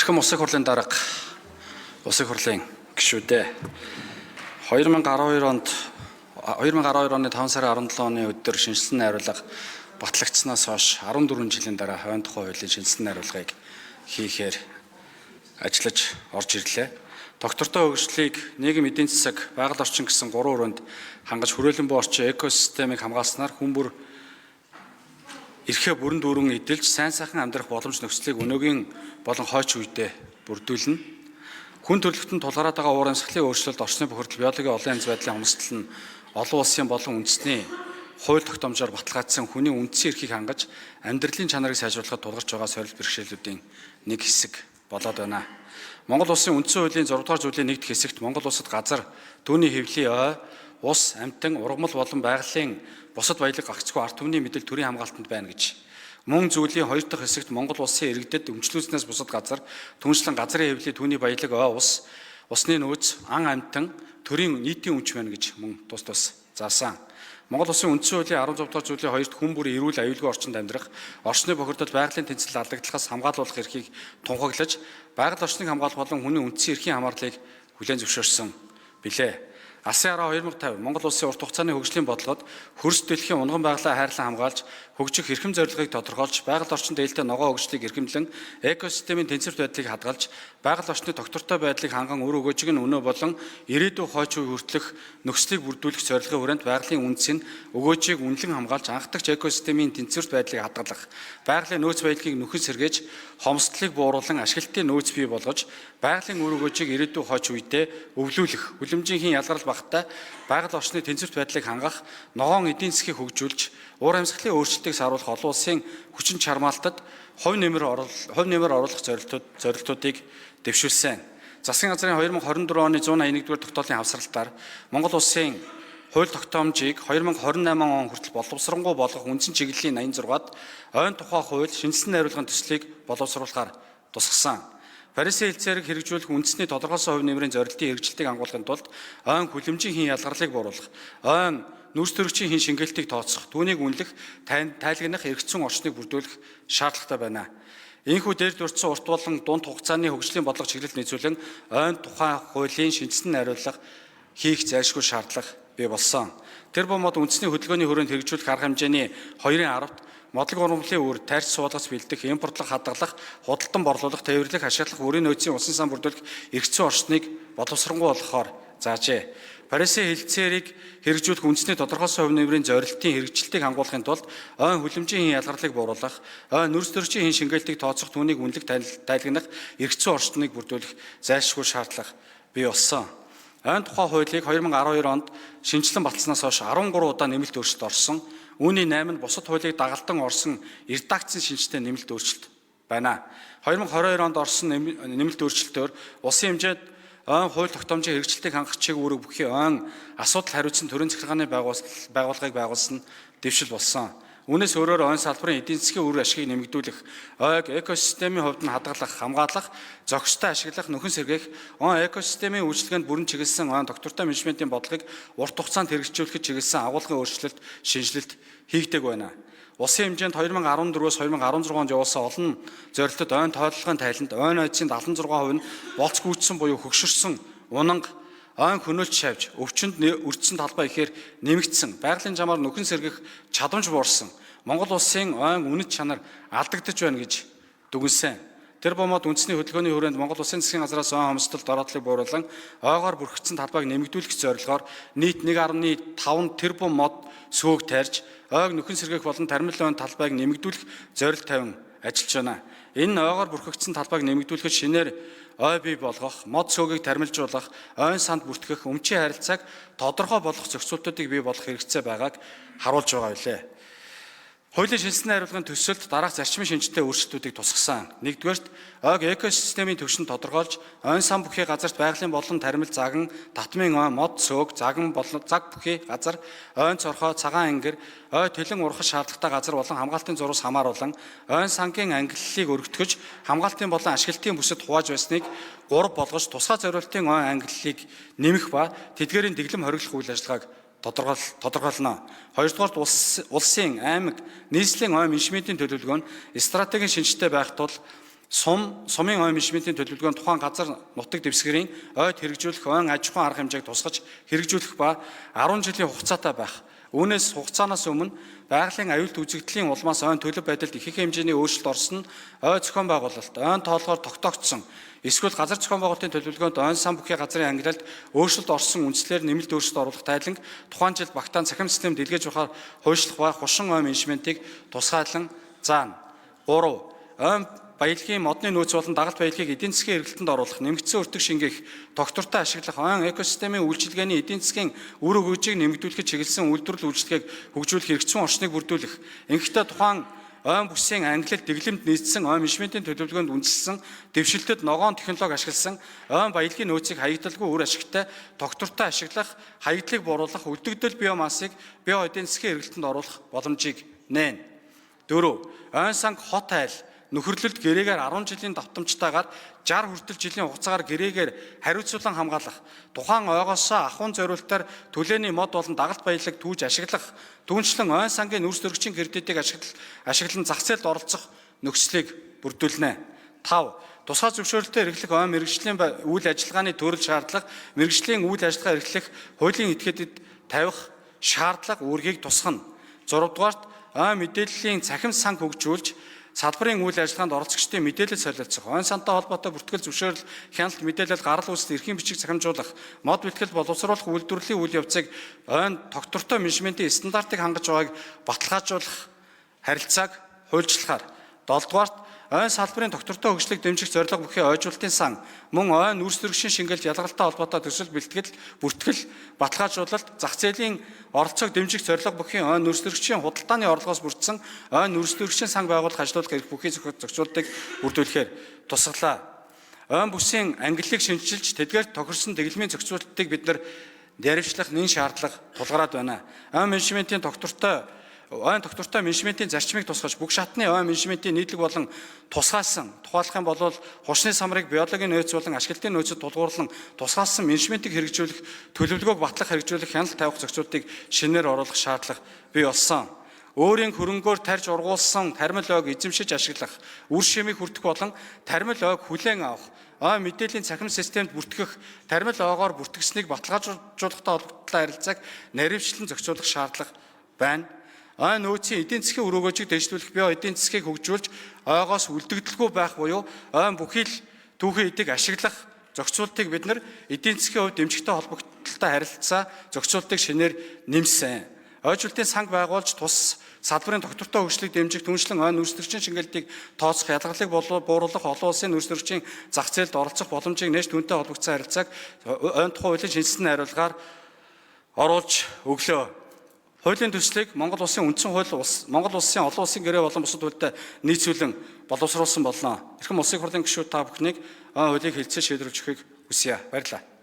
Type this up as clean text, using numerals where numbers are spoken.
Эрхэм улсын хурлын дарга улсын хурлын гишүүдээ 2012 онд 2012 оны 5 сарын 17 оны өдөр шинжилсэн найруулга батлагдсанаас хойш 14 жилийн дараа хойно тухай хуулийн шинжилсэн найруулгыг хийхээр ажиллаж орж ирлээ. Доктортой хөгжлийг нийгэм эдийн засаг, байгаль орчин гэсэн 3 өрөөнд хангаж хүрээлэн буй орчин экосистемийг хамгаалснаар хүн бүр эрхээ бүрэн дүүрэн эдэлж сайн сайхан амьдрах боломж нөхцөлийг өнөөгийн болон хойч үедээ бүрдүүлнэ. Хүн төрөлхтөнд тулгараад байгаа уур амьсгалын өөрчлөлт, орчны бохирдол, биологийн олон янз байдлын хомсдол нь олон улсын болон үндэсний хууль тогтоомжоор баталгаажсан хүний үндсэн эрхийг хангаж амьдралын чанарыг сайжруулахад тулгарч байгаа сорилт бэрхшээлүүдийн нэг хэсэг болоод байна. Монгол улсын үндсэн хуулийн 6 дугаар зүйлийн нэгд хэсэгт Монгол улсад газар, түүний хэвлийн ой, ус, амьтан, ургамал болон байгалийн бусад баялаг гагцгүй ард түмний мэдэл төрийн хамгаалтанд байна гэж. Мөн зүйлийн 2 дахь хэсэгт Монгол улсын иргэдэд өмчлүүлснээс бусад газар, түншлэн газрын хэвлэл, түүний баялаг ой, ус, усны нөөц, ан амьтан, төрийн нийтийн өмч байна гэж мөн тус заасан. Монгол улсын үндсэн хуулийн 16 дугаар зүйлийн 2-т хүн бүр эрүүл аюулгүй орчинд амьдрах, орчны бохирдол, байгалийн тэнцэл алдагдлахаас хамгаалуулах эрхийг тунхаглаж, байгаль орчныг хамгаалах болон хүний үндсэн эрхийн хамаарлыг хүлээн зөвшөөрсөн билээ. Алсын хараа 2050 Монгол улсын урт хугацааны хөгжлийн бодлогод хөрс дэлхийн унган байгалаа хайрлан хамгаалж, хөгжих эрхэм зорилгыг тодорхойлж, байгаль орчинд ээлтэй ногоо хөгжлийг эрхэмлэн, экосистемийн тэнцвэрт байдлыг хадгалж, байгаль орчны тогтвортой байдлыг ханган үр өгөөжийг нь өнөө болон ирээдүйн хойч үе хүртэлх нөхцөлийг бүрдүүлэх зорилгын хүрээнд байгалийн үндэс нь өгөөжийг үнэлэн хамгаалж, анхдагч экосистемийн тэнцвэрт байдлыг хадгалах, байгалийн нөөц баялагийг нөхөн сэргээж, хомсдлыг бууруулан ашиглалтын нөөц бий болгож, байгалийн үр өгөөжийг ирээдүйн хойч үедээ өвлүүлэх, хүлэмжийн ялгарл багтаа байгаль орчны тэнцвэрт байдлыг хангах, ногоон эдийн засгийг хөгжүүлж, уур амьсгалын өөрчлөлтийг саруулах олон улсын хүчин чармаалтад хувь нэмэр оруулах зорилтуудыг дэвшүүлсэн. Засгийн газрын 2024 оны 181-р тогтоолын хавсралтаар Монгол улсын хууль тогтоомжийг 2028 он хүртэл боловсронгуй болгох үндсэн чиглэлийн 86-ад ойн тухай хууль шинжилсэн найруулгын төслийг боловсруулахаар тусгасан. Парисын хэлцээрийг хэрэгжүүлэх үндэсний тодорхойлсон хувь нэмрийн зорилтын хэрэгжилтийг хангуулахын тулд ойн хүлэмжийн хийн ялгарлыг бууруулах, ойн нүрс төрөгчийн хийн шингээлтийг тооцох, түүнийг үнэлэх, тайлгнах эргэцсэн орчныг бүрдүүлэх шаардлагатай байна. Ийхүү дээр дурдсан урт болон дунд хугацааны хөгжлийн бодлого чиглэл нийцүүлэн ойн тухай хуулийн шинжилсэн найруулга хийх зайлшгүй шаардлага бий болсон. Тэр бомод үндэсний хөдөлгөөний хүрээнд хэрэгжүүлэх арга хэмжээний 2-10-т модлог ургамлын үр, тайрч суулгац бэлдэх, импортлох, хадгалах, худалдан борлуулах, тээвэрлэх, ашиглах, үрийн нөөцийн усан сан бүрдүүлэх эргэцсэн орчныг боловсронгуй болгохоор заажээ. Парисын хэлцээрийг хэрэгжүүлэх үндэсний тодорхойлсон хувь нэмрийн зорилтын хэрэгжилтийг хангуулахын тулд ойн хүлэмжийн хийн ялгарлыг бууруулах, ойн нүрс төрөгчийн хийн шингээлтийг тооцох, түүнийг үнэлэх, тайлгнах эргэцсэн орчныг бүрдүүлэх зайлшгүй шаардлага бий болсон. Ойн тухай хуулийг 2012 онд шинжилэн баталснаас хойш 13 удаа нэмэлт өөрчлөлт орсон. Үүний 8 нь бусад хуулийг дагалдан орсон редакцийн шинжилтэй нэмэлт өөрчлөлт байна. 2022 онд орсон нэмэлт өөрчлөлтөөр улсын хэмжээнд ойн хууль тогтоомжийн хэрэгжилтийг хангах чиг үүрэг бүхий ойн асуудал хариуцсан төрийн захиргааны байгууллагыг байгуулсан дэвшил болсон. Үүнээс өөрөөр ойн салбарын эдийн засгийн үр ашгийг нэмэгдүүлэх, ойг экосистемийн хувьд нь хадгалах, хамгаалах, зохистой ашиглах, нөхөн сэргээх, ойн экосистемийн үйлчлэгэнд бүрэн чиглэсэн ойн доктортой менежментийн бодлогыг урт хугацаанд хэрэгжүүлэхэд чиглэсэн агуулгын өөрчлөлт, шинжилэлт хийгдэг байна. Улсын хэмжээнд 2014-өөс 2016 онд явуулсан олон зорилтод ойн тойлолгын тайланд ойн ойдсын 76% нь болц гүйцсэн буюу хөгшөрсөн, унанга, ойн хөнөөлт шавж, өвчнөд өртсөн талбай ихээр нэмэгдсэн, байгалийн чамаар нөхөн сэргэх чадамж буурсан, Монгол улсын ойн үнэт чанар алдагдаж байна гэж дүгнсэн. Тэр бомод үндэсний хөдөлгөөний хүрээнд Монгол улсын засгийн газраас ойн хомсдол дороотлыг бууруулан ойгоор бүрхэгдсэн талбайг нэмэгдүүлэх зорилгоор нийт 1.5 тэрбум мод сөөг тарьж, ойг нөхөн сэргээх болон тармилын ойн талбайг нэмэгдүүлэх зорилт тавин ажиллаж байна. Энэ ойгоор бүрхэгдсэн талбайг нэмэгдүүлэхэд шинээр ой бий болгох, мод сөөгийг тармилжуулах, ойн санд бүртгэх, өмчийн харилцааг тодорхой болгох зохицуултуудыг бий болгох хэрэгцээ байгааг харуулж байгаа билээ. Хуулийн шинжилсэн найруулгын төсөлд дараах зарчмын шинжтэй өөрчлөлтүүдийг тусгасан. Нэгдүгээрт ойг экосистемийн төвшин тодорхойлж, ойн сан бүхий газарт байгалийн болон тармил заган, татмын ой, мод сөөг, заган болон цаг бүхий газар, ойн цорхоо, цагаан ангир, ой тэлэн урхах шаардлагатай газар болон хамгаалтын зурус хамааруулан, ойн сангийн ангиллалыг өргөтгөж, хамгаалтын болон ашиглалтын бүсэд хувааж байсныг 3 болгож, тусгай зориултын ойн ангиллалыг нэмэх ба тэдгээрийн дэглэм хориглох үйл ажиллагааг тодорхойлно. Хоёрдугаарт улсын, аймаг, нийслэлийн ойн менежментийн төлөвлөгөө нь стратегийн шинжтэй байх тул сумын ой менежментийн төлөвлөгөөнд тухайн газар нутаг дэвсгэрийн ойд хэрэгжүүлэх ойн аж ахуйн арга хэмжээг тусгаж хэрэгжүүлэх ба 10 жилийн хугацаатай байх. Үүнээс хугацаанаас өмнө байгалийн аюулт үзэгдлийн улмаас ойн төлөв байдалд ихэнх хэмжээний өөрчлөлт орсон нь ой зохион байгуулалт, ойн тоолгоор тогтоогдсон эсвэл газар зохион байгуулалтын төлөвлөгөөнд ойн сан бүхий газрын ангилалд өөрчлөлт орсон үндслээр нэмэлт өөрчлөлт оруулах тайланг тухайн жил багтаан цахим систем дэлгээж ухаар хуйшлах ба хушин ой менежментийг тусгайлан заана. 3. Ойн баялагын модны нөөц болон дагалт баялагийг эдийн засгийн эргэлтэнд оруулах, нэмэгдсэн өртөг шингээх, доктортой ашиглах, ойн экосистемийн үйлчилгээний эдийн засгийн үр өгөөжийг нэмэгдүүлэхэд чиглэсэн үйлдвэрлэл үйлчлэгийг хөгжүүлэх хэрэгцсэн орчныг бүрдүүлэх. Ингэхдээ тухайн ойн бүсийн ангилал дэглэмд нийцсэн ой менежментийн төлөвлөгөөнд үндэслэн дэвшилтэд ногоон технологи ашигласан ойн баялагын нөөцийг хаягдалгүй үр ашигтай, доктортой ашиглах, хаягдлыг бууруулах, үлдэгдэл биомассыг био эдийн засгийн эргэлтэнд оруулах боломжийг нээн. 4. Ойн санг хот айл нөхөрлөлд гэрээгээр 10 жилийн давтамжтайгаар 60 хүртэл жилийн хугацаагаар гэрээгээр хариуцуулан хамгаалах, тухайн ойгоосоо ахуйн зориулалтаар төлөөний мод болон дагалт баялаг түүж ашиглах, түүнчлэн ойн сангийн нүүрс төрөгчийн кредитийг ашиглан зах зээлд оролцох нөхцөлийг бүрдүүлнэ. 5. Тусгай зөвшөөрөлтөөр эрхлэх ойн мэргэжлийн үйл ажиллагааны төрөл шаардлага, мэргэжлийн үйл ажиллагаа эрхлэх хуулийн этгээдэд тавих шаардлага үүргийг тусгана. 6 дугаарт ойн мэдээллийн цахим санг хөгжүүлж салбарын үйл ажиллагаанд оролцогчдын мэдээлэл солилцох, ойн сантай холбоотой бүртгэл зөвшөөрөл, хяналт мэдээлэл, гарал үүсэлт эрхийн бичиг захимжуулах, мод бэлтгэл боловсруулах үйлдвэрлэлийн үйл явцыг ойн тогтвортой менежментийн стандартыг хангаж байгааг баталгаажуулах харилцааг хуульчлахаар. 7 дугаарт ойн салбарын доктортой хөгжлийг дэмжих зорилго бүхий ойжуулалтын сан, мөн ойн нүүрс төрөгчийн шингэлж ялгаралтай холбоотой төсөл бэлтгэл, бүртгэл, баталгаажуулалт, зах зээлийн оролцоог дэмжих зорилго бүхий ойн нүүрс төрөгчийн худалдааны орлогоос бүрдсэн ойн нүүрс төрөгчийн сан байгуулах ажилуулах эрх бүхий зохицуултыг бүрдүүлэхээр тусгалаа. Ойн бүсийн ангиллыг шинжилж тэдгээр тохирсон дэглэмийн зохицуултыг бид наривчлах нэн шаардлага тулгараад байна. Ойн доктортой менежментийн зарчмыг тусгаж бүх шатны ойн менежментийн нийтлэг болон тусгаалсан, тухайлах юм бол хушны самрыг биологийн нөөц болон ашиглалтын нөөцөд тулгуурлан тусгаалсан менежментийг хэрэгжүүлэх, төлөвлөгөөг батлах хэрэгжүүлэх, хяналт тавих зохицуултыг шинээр оруулах шаардлага бий болсон. Өөрийн хөрөнгөөр тарьж ургуулсан тармил ойг эзэмшиж ашиглах, үр шимийг хүртэх болон тармил ойг хүлээн авах, ойн мэдээллийн цахим системд бүртгэх, тармил ойгоор бүртгэснийг баталгаажуулахтай холбогдлоо харилцааг наривчлан зохицуулах шаардлага байна. Ойн нөөцийн эдийн засгийн үр өгөөжийг дэвшлүүлэх, био эдийн засгийг хөгжүүлж, ойгоос үлдэгдэлгүй байх буюу ойн бүхий л түүхэн эдийг ашиглах зохицуултыг бид эдийн засгийн хувьд дэмжигтэй холбогдлолтой харилцаа зохицуултыг шинээр нэмсэн. Ойжуулалтын санг байгуулж тус салбарын доктортой хөгжлийг дэмжих, түншлэн ойн нүүрс төрөгчийн шингэлтийг тооцох, ялгарлыг бууруулах, олон улсын нүүрс төрөгчийн зах зээлд оролцох боломжийг нээж түүнтэй холбогдсон харилцааг ойн тухай хуулийн шинжилсэн хариулгаар оруулж өглөө. Хуулийн төслийг Монгол улсын үндсэн хууль, Монгол улсын олон улсын гэрээ болон бусад хуультай нийцүүлэн боловсруулсан болно. Эрхэм улсын хурлын гишүүд та бүхнийг хуулийг хэлцээ шийдвэрлэж өгөхийг хүсье. Баярлалаа.